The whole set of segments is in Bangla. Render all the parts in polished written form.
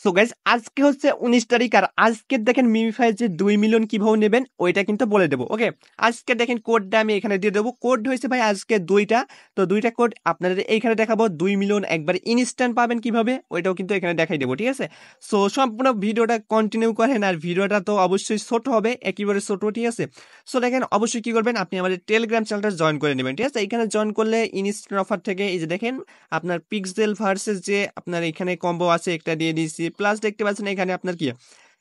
সো গাইস আজকে হচ্ছে 19 তারিখ আর আজকে দেখেন মিমিফাই যে 2 মিলিয়ন কিভাবে নেবেন ওইটা কিন্তু বলে দেবো। ওকে, আজকে দেখেন কোডটা আমি এখানে দিয়ে দেবো। কোড হয়েছে ভাই আজকে দুইটা, তো দুইটা কোড আপনাদের এইখানে দেখাবো। 2 মিলিয়ন একবার ইনস্ট্যান্ট পাবেন কিভাবে ওইটাও কিন্তু এখানে দেখাই দেবো, ঠিক আছে। সো সম্পূর্ণ ভিডিওটা কন্টিনিউ করেন, আর ভিডিওটা তো অবশ্যই ছোট হবে, একেবারে ছোট, ঠিক আছে। সো দেখেন অবশ্যই কি করবেন, আপনি আমাদের টেলিগ্রাম চ্যানেলটা জয়েন করে নেবেন, ঠিক আছে। এখানে জয়েন করলে ইনস্ট্যান্ট অফার থেকে এই যে দেখেন আপনার পিক্সেল ভার্সেস যে আপনার এখানে কম্বো আছে একটা দিয়ে দিয়েছি, প্লাস দেখতে পাচ্ছেন এখানে আপনার কি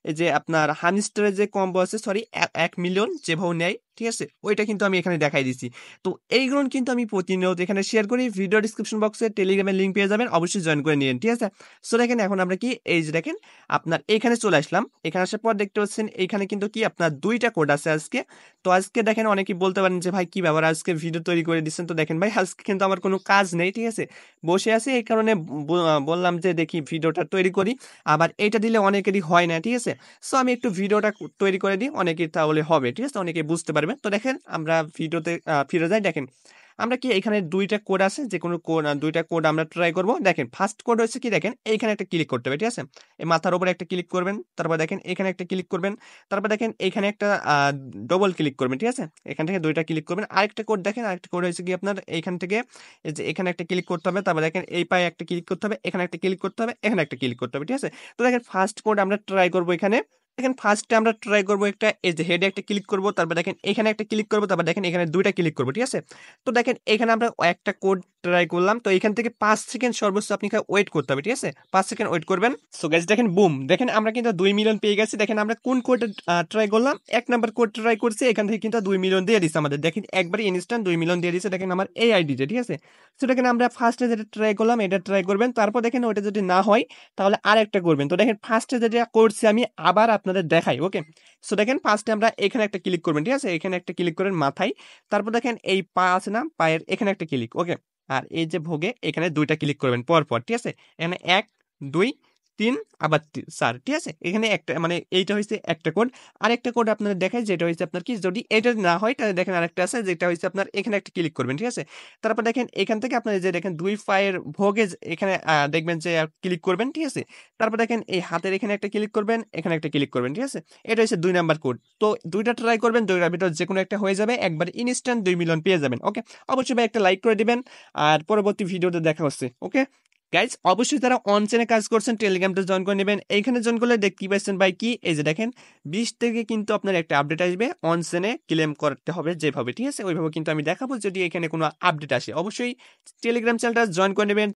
এই যে আপনার হানিস্টারের যে কম্বো আছে, সরি 1 মিলিয়ন যেভাবে নেয়, ঠিক আছে, ওইটা কিন্তু আমি এখানে দেখাই দিছি। তো এইগুলো কিন্তু আমি প্রতিনিয়ত এখানে শেয়ার করি। ভিডিও ডিসক্রিপশন বক্সে টেলিগ্রামের লিঙ্ক পেয়ে যাবেন, অবশ্যই জয়েন করে নিন, ঠিক আছে। সো দেখেন এখন আমরা কি এই যে দেখেন আপনার এখানে চলে আসলাম। এখানে আসার পর দেখতে পাচ্ছেন এখানে কিন্তু কি আপনার দুইটা কোড আছে আজকে। তো আজকে দেখেন অনেকেই বলতে পারেন যে ভাই কি ব্যাপার আজকে ভিডিও তৈরি করে দিচ্ছেন। তো দেখেন ভাই আজকে কিন্তু আমার কোনো কাজ নেই, ঠিক আছে, বসে আছি, এই কারণে বললাম যে দেখি ভিডিওটা তৈরি করি। আবার এটা দিলে অনেকেরই হয় না, ঠিক আছে। সো আমি একটু ভিডিওটা তৈরি করে দিই, অনেকের তাহলে হবে, ঠিক আছে, অনেকে বুঝতে পারবে। তো দেখেন আমরা ভিডিওতে ফিরে যাই। দেখেন আমরা কি এখানে দুইটা কোড আছে, যে কোনো কোড দুইটা কোড আমরা ট্রাই করব। দেখেন ফার্স্ট কোড হচ্ছে কি, দেখেন এইখানে একটা ক্লিক করতে হবে, ঠিক আছে। এই মাথার উপরে একটা ক্লিক করবেন, তারপর দেখেন এখানে একটা ক্লিক করবেন, তারপর দেখেন এখানে একটা ডবল ক্লিক করবেন, ঠিক আছে। এখান থেকে দুইটা ক্লিক করবেন। আরেকটা কোড দেখেন, আরেকটা কোড হচ্ছে কি আপনার এইখান থেকে এই যে এখানে একটা ক্লিক করতে হবে, তারপর দেখেন এই পায়ে একটা ক্লিক করতে হবে, এখানে একটা ক্লিক করতে হবে, এখানে একটা ক্লিক করতে হবে, ঠিক আছে। তো দেখেন ফার্স্ট কোড আমরা ট্রাই করব এখানে। দেখেন ফার্স্টে আমরা ট্রাই করব একটা এই যে হেডে একটা ক্লিক করব, তারপর দেখেন এখানে একটা ক্লিক করব, তারপর দেখেন এখানে দুইটা ক্লিক করব, ঠিক আছে। তো দেখেন এখানে আমরা একটা কোড ট্রাই করলাম। তো এখান থেকে 5 সেকেন্ড সর্বোচ্চ আপনি ওয়েট করতে হবে, ঠিক আছে, 5 সেকেন্ড ওয়েট করবেন। সো গাইস দেখেন বুম, দেখেন আমরা কিন্তু 2 মিলিয়ন পেয়ে গেছি। দেখেন আমরা কোন কোড ট্রাই করলাম, 1 নাম্বার কোড ট্রাই করছি, এখান থেকে কিন্তু 2 মিলিয়ন দিয়ে দিচ্ছে আমাদের। দেখেন একবারে ইনস্ট্যান্ট 2 মিলিয়ন দিয়ে দিচ্ছে, দেখেন আমার এই আইডিতে, ঠিক আছে। সো দেখেন আমরা ফার্স্টে যেটা ট্রাই করলাম এটা ট্রাই করবেন, তারপর দেখেন ওটা যদি না হয় তাহলে আরেকটা করবেন। তো দেখেন ফার্স্টে যেটা করছি আমি আবার আপনাদের দেখাই, ওকে। সো দেখেন ফার্স্টে আমরা এখানে একটা ক্লিক করবেন, ঠিক আছে, এখানে একটা ক্লিক করেন মাথায়, তারপর দেখেন এই পা আছে না, পায়ের এখানে একটা ক্লিক, ওকে। আর এই যে ভোগে এখানে দুইটা ক্লিক করবেন পর পর, ঠিক আছে। এখানে 1 2 3 আবার 4, ঠিক আছে। এখানে একটা মানে এইটা হচ্ছে একটা কোড। আরেকটা কোড আপনাদের দেখাই, যেটা হচ্ছে আপনার কি, যদি এটা না হয় তাহলে দেখেন আরেকটা আছে, যেটা হচ্ছে আপনার এখানে একটা ক্লিক করবেন, ঠিক আছে। তারপর দেখেন এখান থেকে আপনার যে দেখেন 2 পায়ের ভোগে এখানে দেখবেন যে ক্লিক করবেন, ঠিক আছে। তারপর দেখেন এই হাতের এখানে একটা ক্লিক করবেন, এখানে একটা ক্লিক করবেন, ঠিক আছে। এটা হচ্ছে 2 নাম্বার কোড। তো দুইটা ট্রাই করবেন, দুইটার ভিতর যে কোনো একটা হয়ে যাবে, একবার ইনস্ট্যান্ট 2 মিলিয়ন পেয়ে যাবেন, ওকে। অবশ্যই ভাই একটা লাইক করে দিবেন, আর পরবর্তী ভিডিওতে দেখা হচ্ছে, ওকে। গাইজ অবশ্যই তারা অন চেনে কাজ করছেন টেলিগ্রামটা জয়েন করে নেবেন। এইখানে জয়েন করলে দেখতে পাচ্ছেন ভাই কি, এই যে দেখেন 20 থেকে কিন্তু আপনার একটা আপডেট আসবে, অন চেনে ক্লেম করতে হবে যেভাবে, ঠিক আছে, ওইভাবে কিন্তু আমি দেখাবো যদি এখানে কোনো আপডেট আসে। অবশ্যই টেলিগ্রাম চ্যানেলটা জয়েন করে নেবেন।